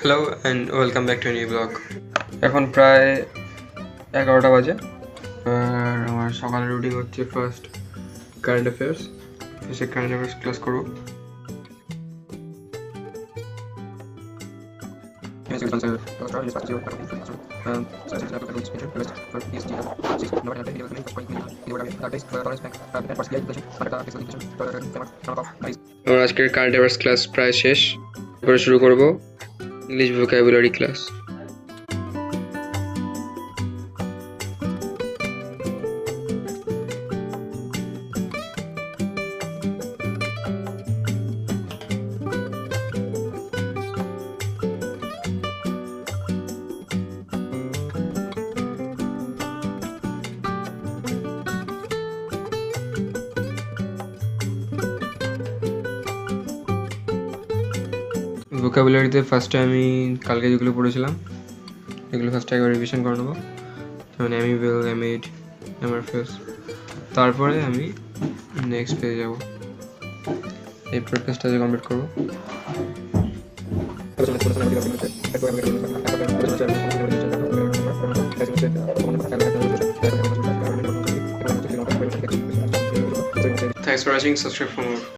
Hello and welcome back to new blog. এখন প্রায় 11টা বাজে আর আমার সকালের রুটিন হচ্ছে ফার্স্ট কারেন্ট অ্যাফেয়ার্স, সে কারেন্ট অ্যাফেয়ার্স ক্লাস করবো। আমার আজকের কারেন্ট অ্যাফেয়ার্স ক্লাস প্রায় শেষ, এরপরে শুরু করবো ইংলিশ ভোকাবুলারি ক্লাস। ভোকাবুলারিতে ফার্স্টে আমি কালকে যেগুলো পড়েছিলাম এগুলো ফার্স্টে একবার রিভিশন করে নেবো, যেমন অ্যামিবেল, অ্যামিড, অ্যামারফেস। তারপরে আমি নেক্সট পেজে যাব, এই প্রোডকাস্টটা কমপ্লিট করবো। Thanks for watching. Subscribe for more.